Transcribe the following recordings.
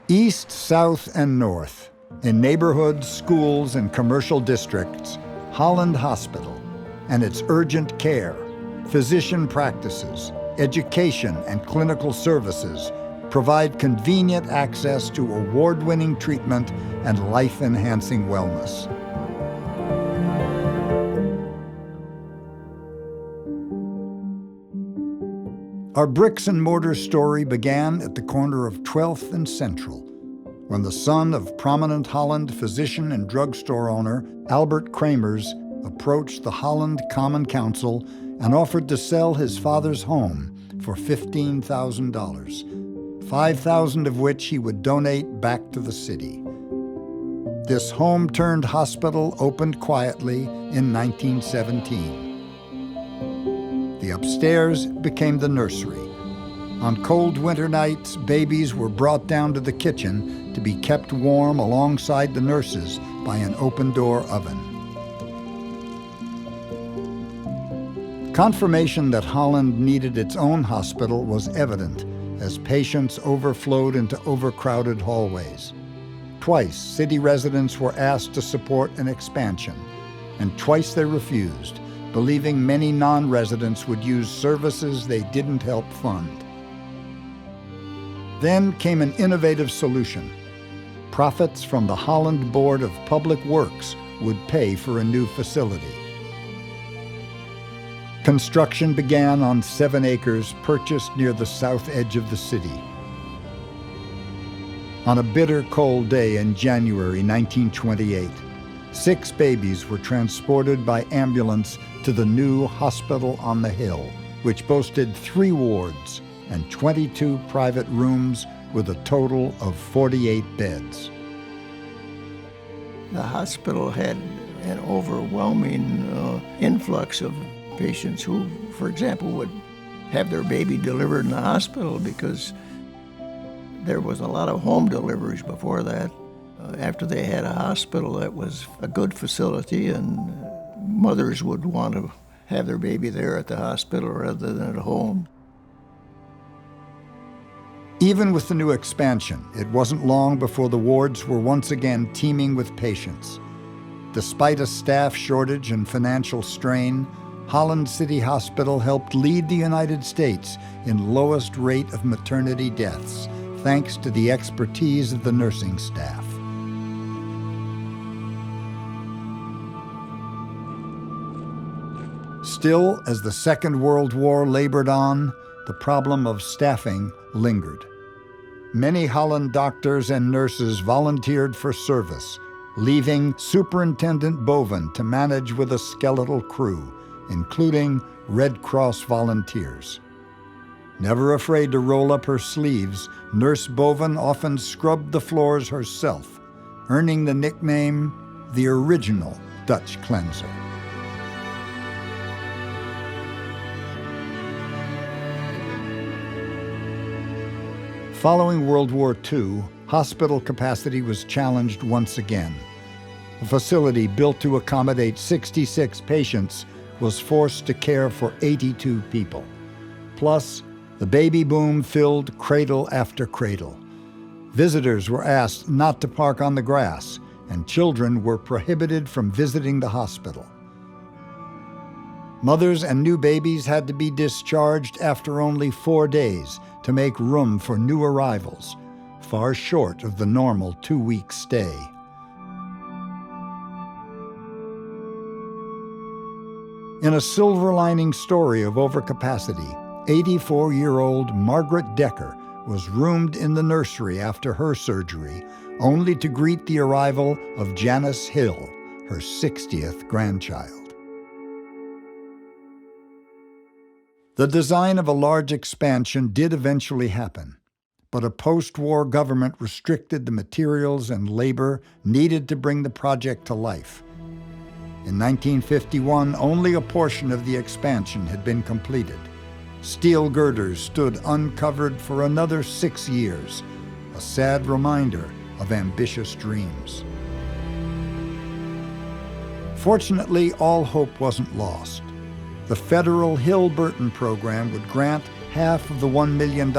East, south, and north, in neighborhoods, schools, and commercial districts, Holland Hospital and its urgent care, physician practices, education, and clinical services provide convenient access to award-winning treatment and life-enhancing wellness. Our bricks and mortar story began at the corner of 12th and Central, when the son of prominent Holland physician and drugstore owner Albert Kramers approached the Holland Common Council and offered to sell his father's home for $15,000, $5,000 of which he would donate back to the city. This home-turned hospital opened quietly in 1917. The upstairs became the nursery. On cold winter nights, babies were brought down to the kitchen to be kept warm alongside the nurses by an open-door oven. Confirmation that Holland needed its own hospital was evident as patients overflowed into overcrowded hallways. Twice, city residents were asked to support an expansion, and twice they refused, believing many non-residents would use services they didn't help fund. Then came an innovative solution. Profits from the Holland Board of Public Works would pay for a new facility. Construction began on 7 acres purchased near the south edge of the city. On a bitter cold day in January 1928, 6 babies were transported by ambulance to the new hospital on the hill, which boasted 3 wards and 22 private rooms with a total of 48 beds. The hospital had an overwhelming influx of patients who, for example, would have their baby delivered in the hospital because there was a lot of home deliveries before that. After they had a hospital, that was a good facility, and mothers would want to have their baby there at the hospital rather than at home. Even with the new expansion, it wasn't long before the wards were once again teeming with patients. Despite a staff shortage and financial strain, Holland City Hospital helped lead the United States in lowest rate of maternity deaths, thanks to the expertise of the nursing staff. Still, as the Second World War labored on, the problem of staffing lingered. Many Holland doctors and nurses volunteered for service, leaving Superintendent Boven to manage with a skeletal crew, including Red Cross volunteers. Never afraid to roll up her sleeves, Nurse Boven often scrubbed the floors herself, earning the nickname the original Dutch cleanser. Following World War II, hospital capacity was challenged once again. The facility, built to accommodate 66 patients, was forced to care for 82 people. Plus, the baby boom filled cradle after cradle. Visitors were asked not to park on the grass, and children were prohibited from visiting the hospital. Mothers and new babies had to be discharged after only 4 days to make room for new arrivals, far short of the normal 2-week stay. In a silver lining story of overcapacity, 84-year-old Margaret Decker was roomed in the nursery after her surgery, only to greet the arrival of Janice Hill, her 60th grandchild. The design of a large expansion did eventually happen, but a post-war government restricted the materials and labor needed to bring the project to life. In 1951, only a portion of the expansion had been completed. Steel girders stood uncovered for another 6 years, a sad reminder of ambitious dreams. Fortunately, all hope wasn't lost. The federal Hill-Burton program would grant half of the $1 million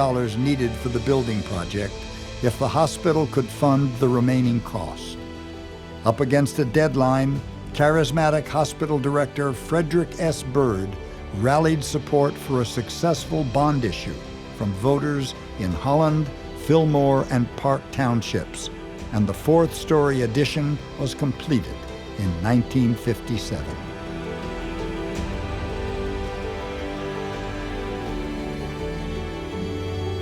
needed for the building project if the hospital could fund the remaining cost. Up against a deadline, charismatic hospital director Frederick S. Bird rallied support for a successful bond issue from voters in Holland, Fillmore, and Park townships, and the fourth-story addition was completed in 1957.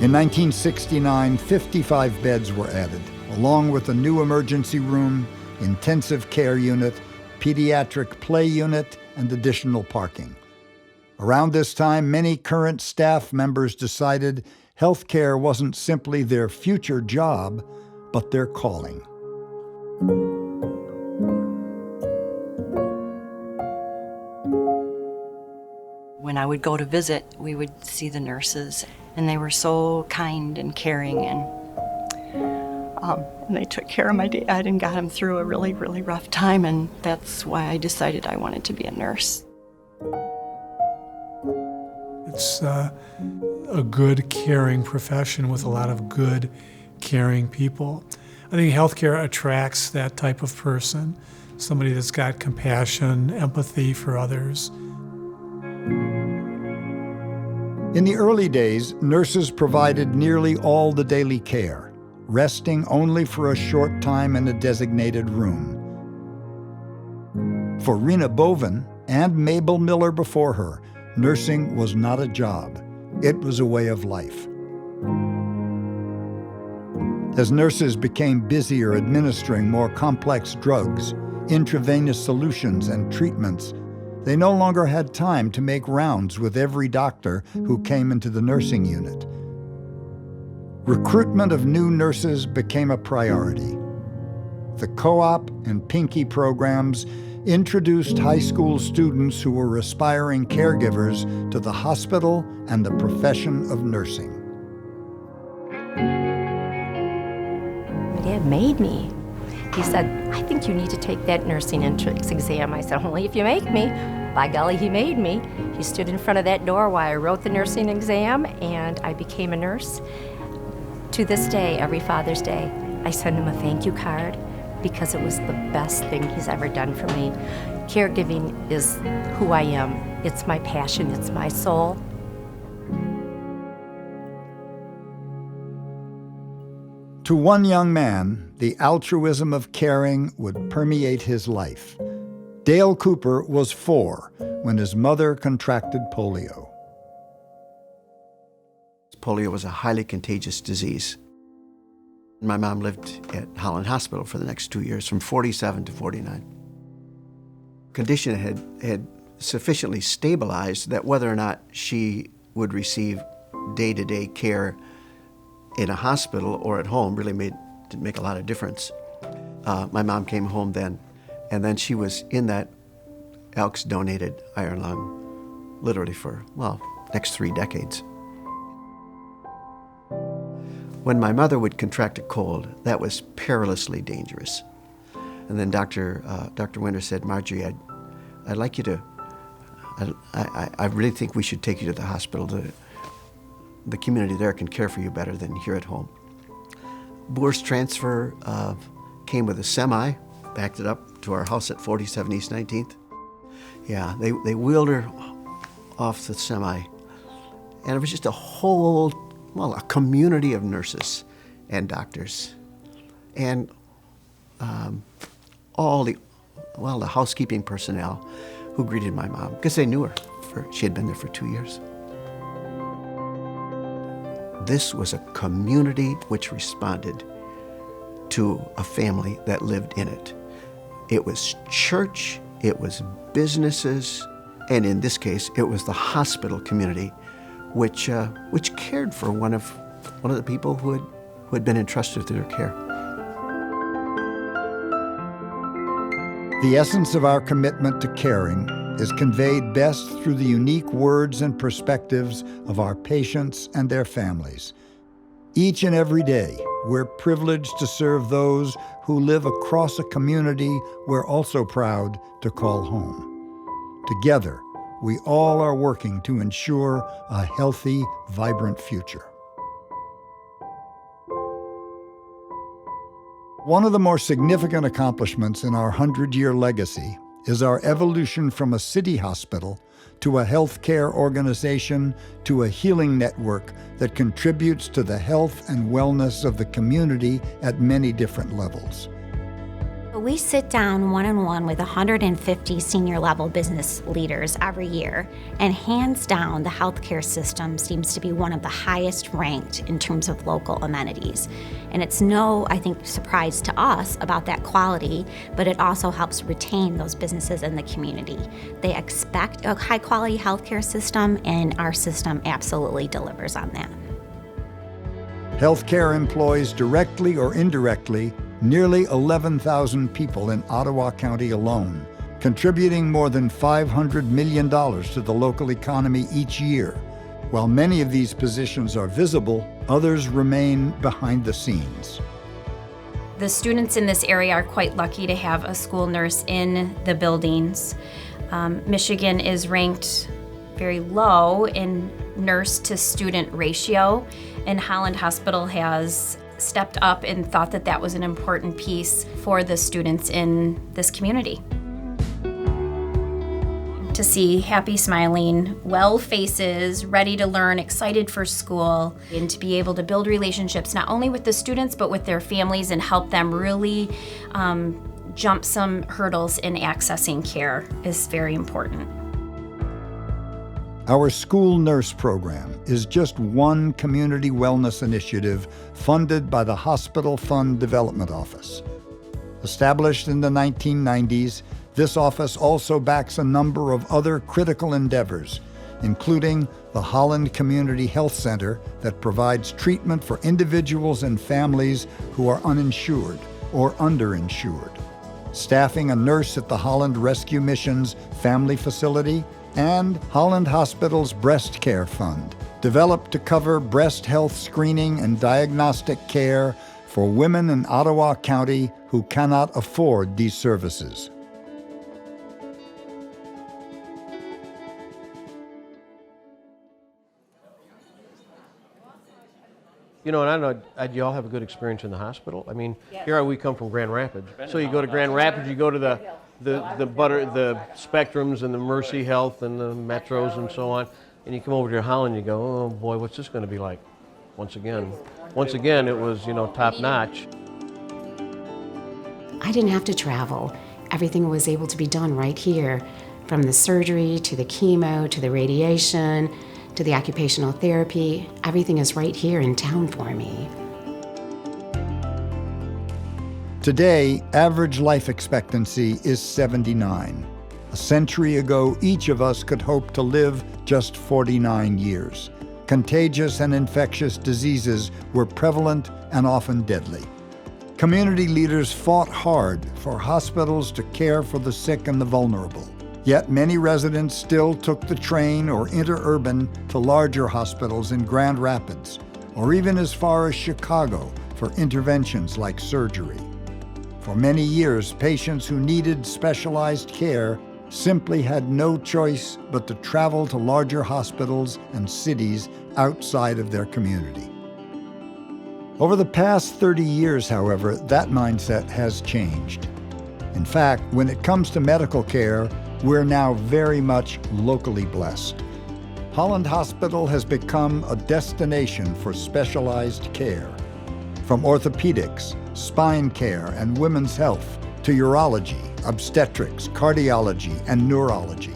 In 1969, 55 beds were added, along with a new emergency room, intensive care unit, pediatric play unit, and additional parking. Around this time, many current staff members decided healthcare wasn't simply their future job, but their calling. When I would go to visit, we would see the nurses, and they were so kind and caring, and they took care of my dad and got him through a really, really rough time, and that's why I decided I wanted to be a nurse. It's a good, caring profession with a lot of good, caring people. I think healthcare attracts that type of person, somebody that's got compassion, empathy for others. In the early days, nurses provided nearly all the daily care, resting only for a short time in a designated room. For Rena Boven and Mabel Miller before her, nursing was not a job. It was a way of life. As nurses became busier administering more complex drugs, intravenous solutions, and treatments, they no longer had time to make rounds with every doctor who came into the nursing unit. Recruitment of new nurses became a priority. The co-op and Pinky programs introduced high school students who were aspiring caregivers to the hospital and the profession of nursing. My dad made me. He said, I think you need to take that nursing entrance exam. I said, only if you make me. By golly, he made me. He stood in front of that door while I wrote the nursing exam, and I became a nurse. To this day, every Father's Day, I send him a thank you card because it was the best thing he's ever done for me. Caregiving is who I am. It's my passion, it's my soul. To one young man, the altruism of caring would permeate his life. Dale Cooper was 4 when his mother contracted polio. Polio was a highly contagious disease. My mom lived at Holland Hospital for the next 2 years, from 47 to 49. Condition had sufficiently stabilized that whether or not she would receive day-to-day care in a hospital or at home really didn't make a lot of difference. My mom came home then, and then she was in that Elks donated iron lung literally for, next 3 decades. When my mother would contract a cold, that was perilously dangerous. And then Dr. Winter said, Marjorie, I'd like you to, I really think we should take you to the hospital. The community there can care for you better than here at home. Boer's transfer came with a semi, backed it up to our house at 47 East 19th. Yeah, they wheeled her off the semi. And it was just a whole, a community of nurses and doctors. And all the housekeeping personnel who greeted my mom, because they knew her. She had been there for 2 years. This was a community which responded to a family that lived in it. It was church, it was businesses, and in this case, it was the hospital community, which cared for one of the people who had been entrusted with their care. The essence of our commitment to caring is conveyed best through the unique words and perspectives of our patients and their families. Each and every day, we're privileged to serve those who live across a community we're also proud to call home. Together, we all are working to ensure a healthy, vibrant future. One of the more significant accomplishments in our 100-year legacy is our evolution from a city hospital to a healthcare organization to a healing network that contributes to the health and wellness of the community at many different levels. We sit down one-on-one with 150 senior-level business leaders every year, and hands down, the healthcare system seems to be one of the highest ranked in terms of local amenities. And it's no, I think, surprise to us about that quality, but it also helps retain those businesses in the community. They expect a high-quality healthcare system, and our system absolutely delivers on that. Healthcare employs directly or indirectly nearly 11,000 people in Ottawa County alone, contributing more than $500 million to the local economy each year. While many of these positions are visible, others remain behind the scenes. The students in this area are quite lucky to have a school nurse in the buildings. Michigan is ranked very low in nurse to student ratio, and Holland Hospital has stepped up and thought that that was an important piece for the students in this community. To see happy, smiling, well faces, ready to learn, excited for school, and to be able to build relationships not only with the students but with their families and help them really jump some hurdles in accessing care is very important. Our school nurse program is just one community wellness initiative funded by the Hospital Fund Development Office. Established in the 1990s, this office also backs a number of other critical endeavors, including the Holland Community Health Center that provides treatment for individuals and families who are uninsured or underinsured, staffing a nurse at the Holland Rescue Mission's family facility, and Holland Hospital's Breast Care Fund, developed to cover breast health screening and diagnostic care for women in Ottawa County who cannot afford these services. You know, and I know you all have a good experience in the hospital. I mean, here we come from Grand Rapids. So you go to Grand Rapids, you go to the Spectrums and the Mercy Health and the Metros and so on, and you come over to Holland, you go, oh boy, what's this going to be like? Once again, it was, you know, top notch. I didn't have to travel. Everything was able to be done right here, from the surgery to the chemo to the radiation to the occupational therapy. Everything is right here in town for me. Today, average life expectancy is 79. A century ago, each of us could hope to live just 49 years. Contagious and infectious diseases were prevalent and often deadly. Community leaders fought hard for hospitals to care for the sick and the vulnerable. Yet many residents still took the train or interurban to larger hospitals in Grand Rapids, or even as far as Chicago for interventions like surgery. For many years, patients who needed specialized care simply had no choice but to travel to larger hospitals and cities outside of their community. Over the past 30 years, however, that mindset has changed. In fact, when it comes to medical care, we're now very much locally blessed. Holland Hospital has become a destination for specialized care. From orthopedics, spine care, and women's health, to urology, obstetrics, cardiology, and neurology.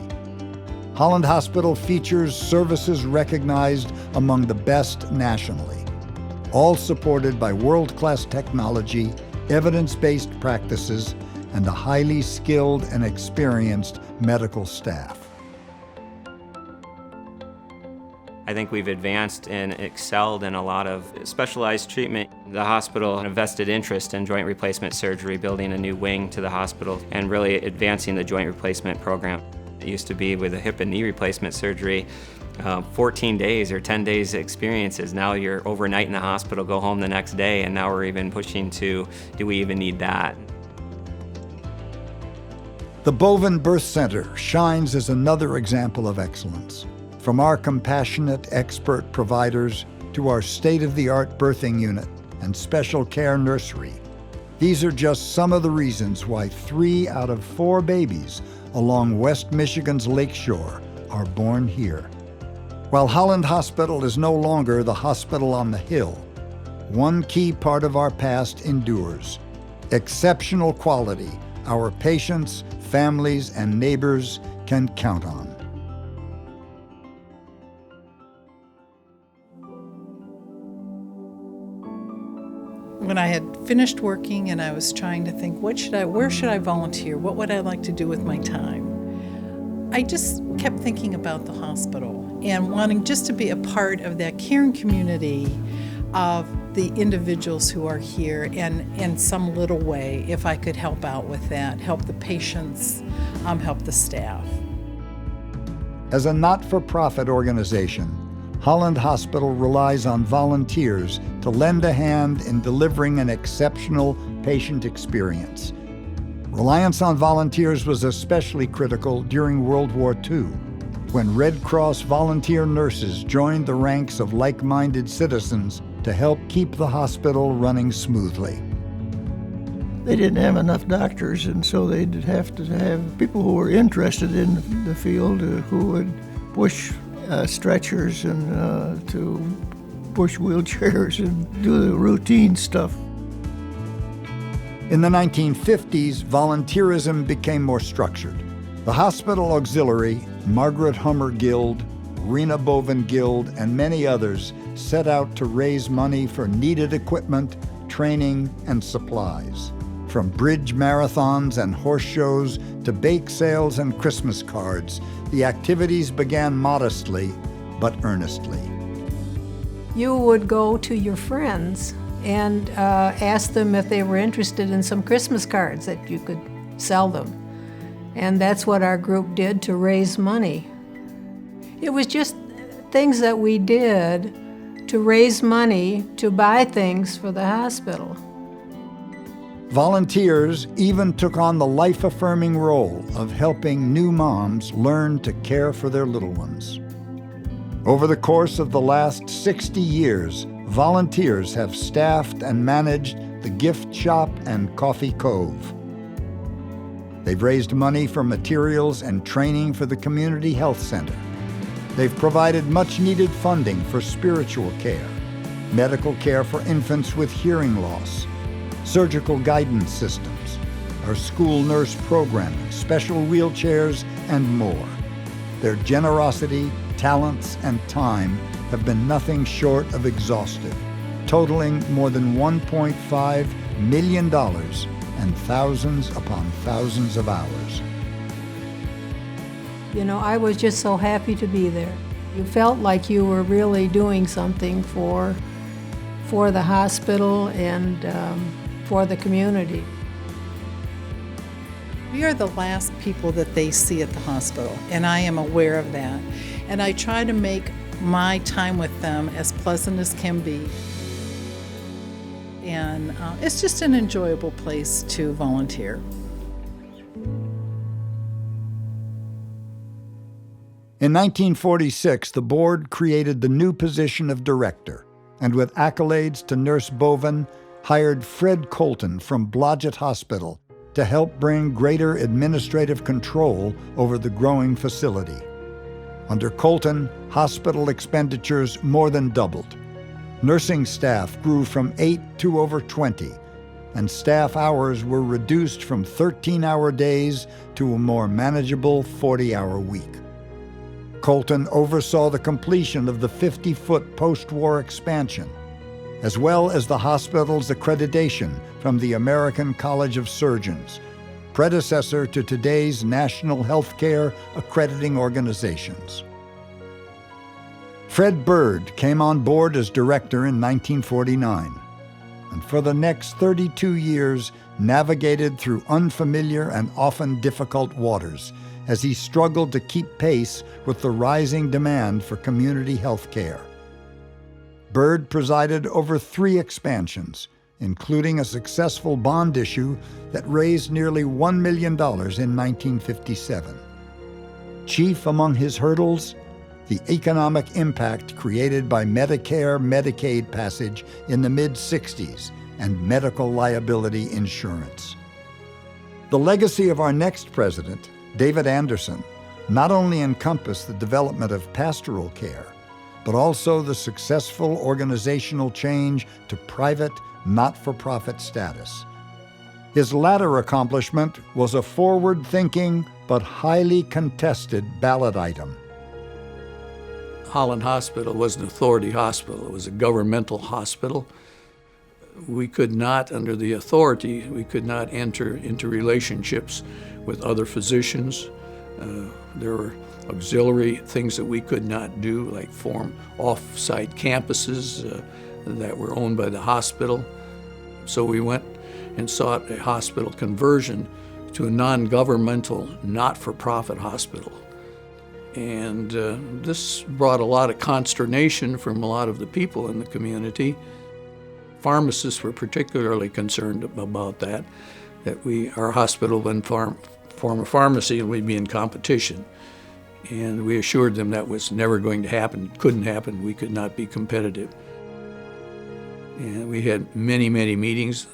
Holland Hospital features services recognized among the best nationally, all supported by world-class technology, evidence-based practices, and a highly skilled and experienced medical staff. I think we've advanced and excelled in a lot of specialized treatment. The hospital had a vested interest in joint replacement surgery, building a new wing to the hospital and really advancing the joint replacement program. It used to be with a hip and knee replacement surgery, 14 days or 10 days experiences. Now you're overnight in the hospital, go home the next day, and now we're even pushing to, do we even need that? The Bovin Birth Center shines as another example of excellence. From our compassionate expert providers to our state-of-the-art birthing unit and special care nursery, these are just some of the reasons why 3 out of 4 babies along West Michigan's lakeshore are born here. While Holland Hospital is no longer the hospital on the hill, one key part of our past endures: exceptional quality our patients, families, and neighbors can count on. When I had finished working and I was trying to think, where should I volunteer? What would I like to do with my time? I just kept thinking about the hospital and wanting just to be a part of that caring community of the individuals who are here, and in some little way, if I could help out with that, help the patients, help the staff. As a not-for-profit organization, Holland Hospital relies on volunteers to lend a hand in delivering an exceptional patient experience. Reliance on volunteers was especially critical during World War II, when Red Cross volunteer nurses joined the ranks of like-minded citizens to help keep the hospital running smoothly. They didn't have enough doctors, and so they'd have to have people who were interested in the field who would push stretchers and to push wheelchairs and do the routine stuff. In the 1950s, volunteerism became more structured. The Hospital Auxiliary, Margaret Hummer Guild, Rena Bovin Guild, and many others set out to raise money for needed equipment, training, and supplies. From bridge marathons and horse shows to bake sales and Christmas cards, the activities began modestly but earnestly. You would go to your friends and ask them if they were interested in some Christmas cards that you could sell them. And that's what our group did to raise money. It was just things that we did to raise money to buy things for the hospital. Volunteers even took on the life-affirming role of helping new moms learn to care for their little ones. Over the course of the last 60 years, volunteers have staffed and managed the gift shop and Coffee Cove. They've raised money for materials and training for the community health center. They've provided much-needed funding for spiritual care, medical care for infants with hearing loss, surgical guidance systems, our school nurse programming, special wheelchairs, and more. Their generosity, talents, and time have been nothing short of exhaustive, totaling more than $1.5 million and thousands upon thousands of hours. You know, I was just so happy to be there. You felt like you were really doing something for the hospital and for the community. We are the last people that they see at the hospital, and I am aware of that. And I try to make my time with them as pleasant as can be. And it's just an enjoyable place to volunteer. In 1946, the board created the new position of director, and with accolades to Nurse Bovin, hired Fred Colton from Blodgett Hospital to help bring greater administrative control over the growing facility. Under Colton, hospital expenditures more than doubled. Nursing staff grew from 8 to over 20, and staff hours were reduced from 13-hour days to a more manageable 40-hour week. Colton oversaw the completion of the 50-foot post-war expansion, as well as the hospital's accreditation from the American College of Surgeons, predecessor to today's national healthcare accrediting organizations. Fred Bird came on board as director in 1949, and for the next 32 years navigated through unfamiliar and often difficult waters as he struggled to keep pace with the rising demand for community health care. Bird presided over 3 expansions, including a successful bond issue that raised nearly $1 million in 1957. Chief among his hurdles, the economic impact created by Medicare-Medicaid passage in the mid-60s and medical liability insurance. The legacy of our next president, David Anderson, not only encompassed the development of pastoral care, but also the successful organizational change to private, not-for-profit status. His latter accomplishment was a forward-thinking but highly contested ballot item. Holland Hospital was an authority hospital. It was a governmental hospital. We could not, under the authority, we could not enter into relationships with other physicians. There were auxiliary things that we could not do, like form off-site campuses that were owned by the hospital. So we went and sought a hospital conversion to a non-governmental, not-for-profit hospital. And this brought a lot of consternation from a lot of the people in the community. Pharmacists were particularly concerned about that our hospital would form a pharmacy and we'd be in competition. And we assured them that was never going to happen, couldn't happen, we could not be competitive. And we had many, many meetings,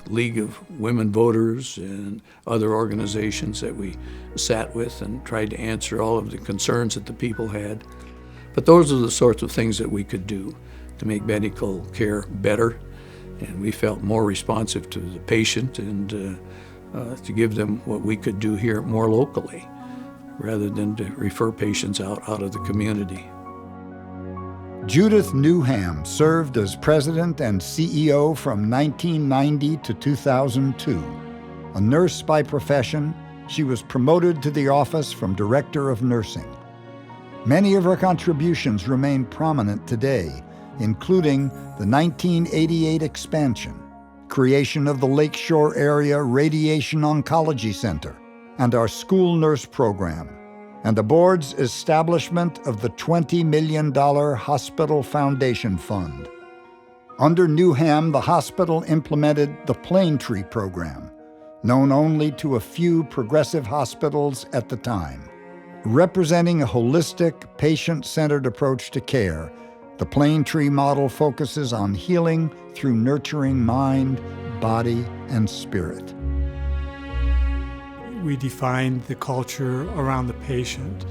League of Women Voters and other organizations that we sat with and tried to answer all of the concerns that the people had. But those are the sorts of things that we could do to make medical care better. And we felt more responsive to the patient and to give them what we could do here more locally, rather than to refer patients out of the community. Judith Newham served as president and CEO from 1990 to 2002. A nurse by profession, she was promoted to the office from director of nursing. Many of her contributions remain prominent today, including the 1988 expansion, creation of the Lakeshore Area Radiation Oncology Center, and our school nurse program, and the board's establishment of the $20 million Hospital Foundation Fund. Under Newham, the hospital implemented the Plane Tree program, known only to a few progressive hospitals at the time. Representing a holistic, patient-centered approach to care, the Plane Tree model focuses on healing through nurturing mind, body, and spirit. We defined the culture around the patient,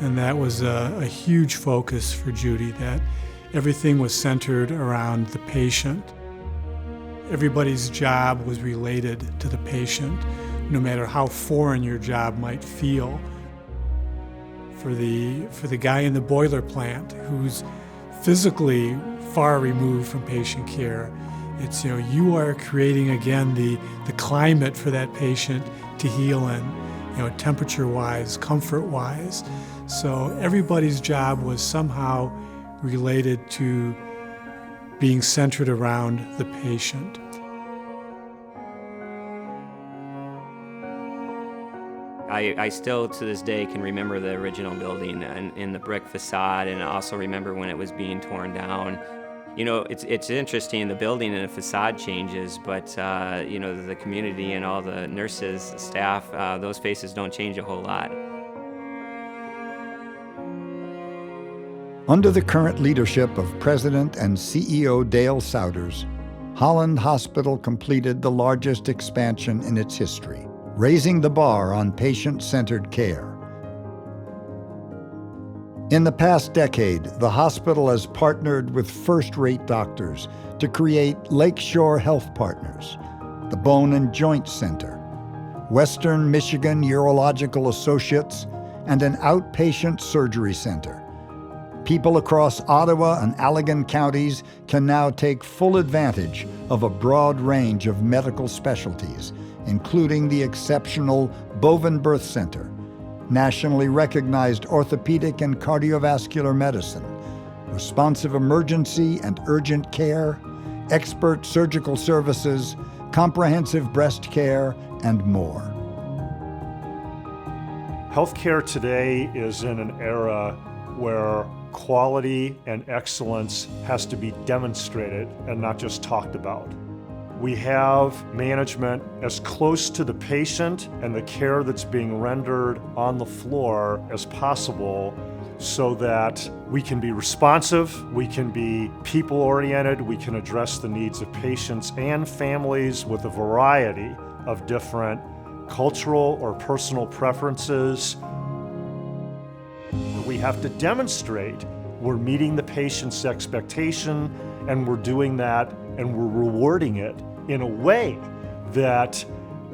and that was a huge focus for Judy, that everything was centered around the patient. Everybody's job was related to the patient, no matter how foreign your job might feel. For the guy in the boiler plant who's physically far removed from patient care, it's, you are creating again the climate for that patient to heal in, temperature-wise, comfort-wise. So everybody's job was somehow related to being centered around the patient. I still, to this day, can remember the original building and in the brick facade, and I also remember when it was being torn down. It's interesting, the building and the facade changes, but the community and all the nurses, staff, those faces don't change a whole lot. Under the current leadership of President and CEO Dale Souders, Holland Hospital completed the largest expansion in its history, raising the bar on patient-centered care. In the past decade, the hospital has partnered with first-rate doctors to create Lakeshore Health Partners, the Bone and Joint Center, Western Michigan Urological Associates, and an outpatient surgery center. People across Ottawa and Allegan counties can now take full advantage of a broad range of medical specialties, including the exceptional Bovin Birth Center, nationally recognized orthopedic and cardiovascular medicine, responsive emergency and urgent care, expert surgical services, comprehensive breast care, and more. Healthcare today is in an era where quality and excellence has to be demonstrated and not just talked about. we have management as close to the patient and the care that's being rendered on the floor as possible so that we can be responsive, we can be people-oriented, we can address the needs of patients and families with a variety of different cultural or personal preferences. We have to demonstrate we're meeting the patient's expectation, and we're doing that and we're rewarding it in a way that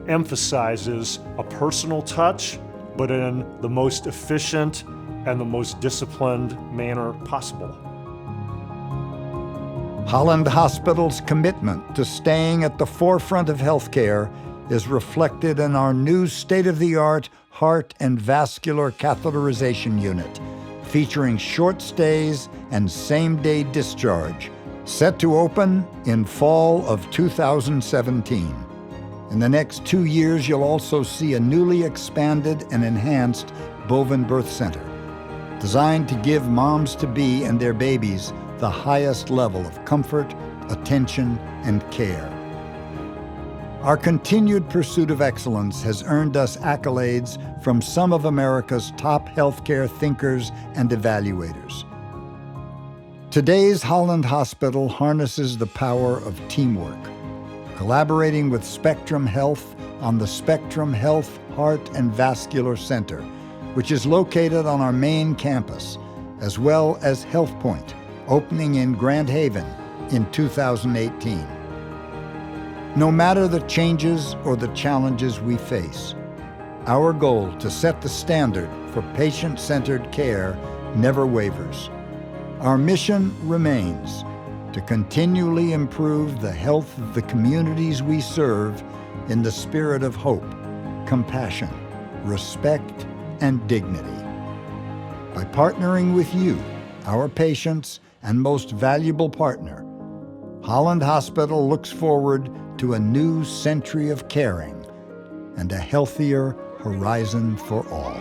emphasizes a personal touch, but in the most efficient and the most disciplined manner possible. Holland Hospital's commitment to staying at the forefront of healthcare is reflected in our new state-of-the-art heart and vascular catheterization unit, featuring short stays and same-day discharge, set to open in fall of 2017. In the next 2 years, you'll also see a newly expanded and enhanced bovine birth center, designed to give moms-to-be and their babies the highest level of comfort, attention, and care. Our continued pursuit of excellence has earned us accolades from some of America's top healthcare thinkers and evaluators. Today's Holland Hospital harnesses the power of teamwork, collaborating with Spectrum Health on the Spectrum Health Heart and Vascular Center, which is located on our main campus, as well as Health Point, opening in Grand Haven in 2018. No matter the changes or the challenges we face, our goal to set the standard for patient-centered care never wavers. Our mission remains to continually improve the health of the communities we serve in the spirit of hope, compassion, respect, and dignity. By partnering with you, our patients and most valuable partner, Holland Hospital looks forward to a new century of caring and a healthier horizon for all.